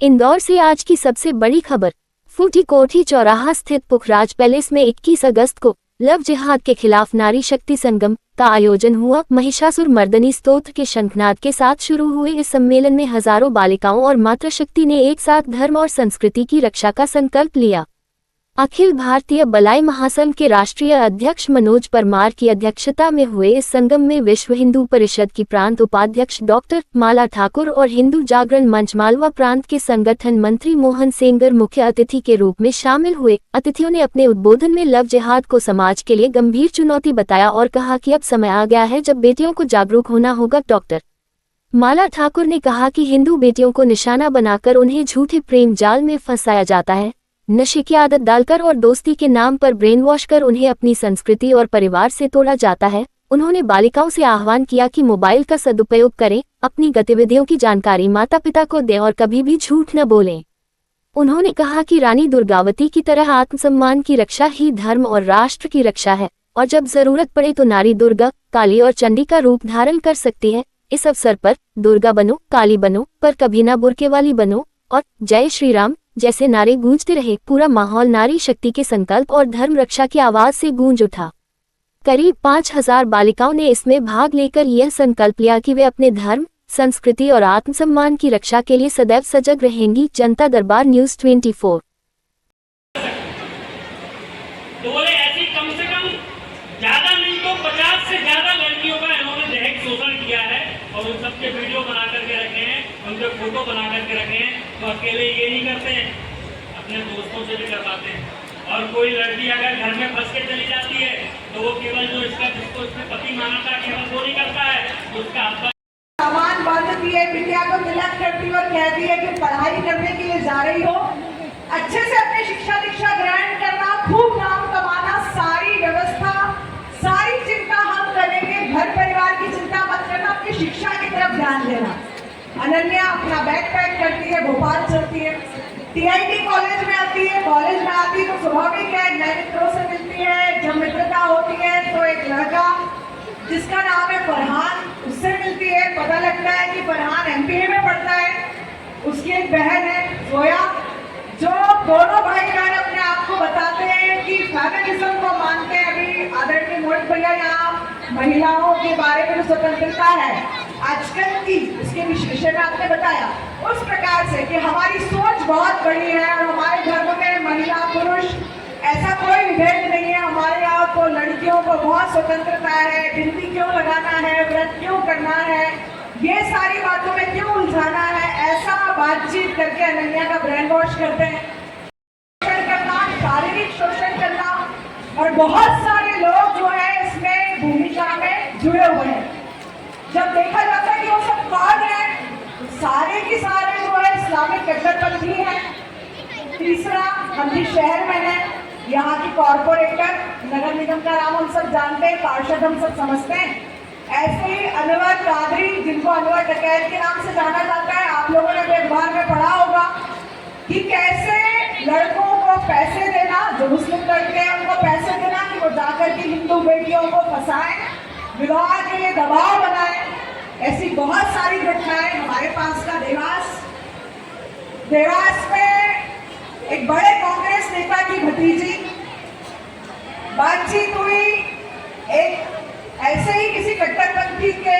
इंदौर से आज की सबसे बड़ी खबर। फूटी कोठी चौराहा स्थित पुखराज पैलेस में 21 अगस्त को लव जिहाद के खिलाफ नारी शक्ति संगम का आयोजन हुआ। महिषासुर मर्दनी स्तोत्र के शंखनाद के साथ शुरू हुए इस सम्मेलन में हजारों बालिकाओं और मातृशक्ति ने एक साथ धर्म और संस्कृति की रक्षा का संकल्प लिया। अखिल भारतीय बलाई महासंघ के राष्ट्रीय अध्यक्ष मनोज परमार की अध्यक्षता में हुए इस संगम में विश्व हिंदू परिषद की प्रांत उपाध्यक्ष डॉक्टर माला ठाकुर और हिंदू जागरण मंच मालवा प्रांत के संगठन मंत्री मोहन सेंगर मुख्य अतिथि के रूप में शामिल हुए। अतिथियों ने अपने उद्बोधन में लव जिहाद को समाज के लिए गंभीर चुनौती बताया और कहा कि अब समय आ गया है जब बेटियों को जागरूक होना होगा। डॉक्टर माला ठाकुर ने कहा कि हिंदू बेटियों को निशाना बनाकर उन्हें झूठे प्रेम जाल में फंसाया जाता है, नशे की आदत डालकर और दोस्ती के नाम पर ब्रेन वॉश कर उन्हें अपनी संस्कृति और परिवार से तोड़ा जाता है। उन्होंने बालिकाओं से आह्वान किया कि मोबाइल का सदुपयोग करें, अपनी गतिविधियों की जानकारी माता पिता को दें और कभी भी झूठ न बोलें। उन्होंने कहा कि रानी दुर्गावती की तरह आत्मसम्मान की रक्षा ही धर्म और राष्ट्र की रक्षा है और जब जरूरत पड़े तो नारी दुर्गा, काली और चंडी का रूप धारण कर सकती है। इस अवसर पर दुर्गा बनो, काली बनो, पर कभी ना बुर्के वाली बनो और जय श्री राम जैसे नारे गूंजते रहे। पूरा माहौल नारी शक्ति के संकल्प और धर्म रक्षा की आवाज से गूंज उठा। करीब 5000 बालिकाओं ने इसमें भाग लेकर यह संकल्प लिया कि वे अपने धर्म, संस्कृति और आत्मसम्मान की रक्षा के लिए सदैव सजग रहेंगी। जनता दरबार न्यूज़ 24। तो बोले ऐसी कम से कम ज्यादा नहीं तो 50 से ज्यादा लड़कियों का इन्होंने दैहिक शोषण किया है और उन सबके वीडियो बना करके रखे हैं, उनके फोटो बना करके रखे हैं। तो अकेले ये नहीं करते हैं, अपने दोस्तों से भी करवाते हैं। और कोई लड़की अगर घर में फंस के चली जाती है तो वो केवल जो जिसको इसने पति माना था केवल वो नहीं करता है, उसका सामान बांधती है, बिटिया को तिलक करती है और कहती है कि पढ़ाई करने के लिए जा रही हो। अच्छे से अपनी शिक्षा दीक्षा ग्रहण करना, खूब नाम कमाना, सारी व्यवस्था, सारी चिंता हम करेंगे। घर परिवार की चिंता मत करना, अपनी शिक्षा की तरफ ध्यान देना। अनन्या अपना बैग पैक करती है, भोपाल चलती है, टीआईटी कॉलेज में आती है। कॉलेज में आती है तो स्वाभाविक है नए मित्रों से मिलती है। जब मित्रता होती है तो एक लड़का जिसका नाम है फरहान, उससे मिलती है। पता लगता है कि फरहान एमपीए में पढ़ता है। उसकी एक बहन है जोया, जो दोनों भाई बहन अपने आप को बताते हैं कि फेमिनिज्म को मानते हैं। अभी आदरणीय मोहित भैया यहाँ महिलाओं के बारे में जो स्वतंत्रता है आजकल की, इसके विषय में आपने बताया उस प्रकार से कि हमारी सोच बहुत बड़ी है और हमारे धर्म में महिला पुरुष ऐसा कोई विभेद नहीं है। हमारे यहाँ तो लड़कियों को बहुत स्वतंत्रता है। बिंदी क्यों लगाना है, व्रत क्यों करना है, ये सारी बातों में क्यों उलझाना है, ऐसा बातचीत करके अनन्या का ब्रेन वॉश करते हैं। शोषण करना, शारीरिक शोषण करना, और बहुत सारे लोग जो है इसमें भूमिका में जुड़े हुए हैं। जब देखा जाता है कि वो सब कौन है, सारे के सारे जो है इस्लामिक कट्टरपंथी है। तीसरा, हम भी शहर में है, यहाँ की कॉरपोरेटर, नगर निगम का नाम हम सब जानते हैं, पार्षद हम सब समझते हैं। ऐसे ही अनवर कादरी, जिनको अनवर डकैत के नाम से जाना जाता है, आप लोगों ने अखबार में पढ़ा होगा कि कैसे लड़कों को पैसे देना, जो मुस्लिम लड़के हैं उनको पैसे देना कि वो जाकर के हिंदू बेटियों को फंसाएं, विवाह के लिए दबाव बनाएं। ऐसी बहुत सारी घटनाएं। हमारे पास का देवास में एक बड़े कांग्रेस नेता की भतीजी, बातचीत हुई, एक ऐसे ही किसी कट्टरपंथी के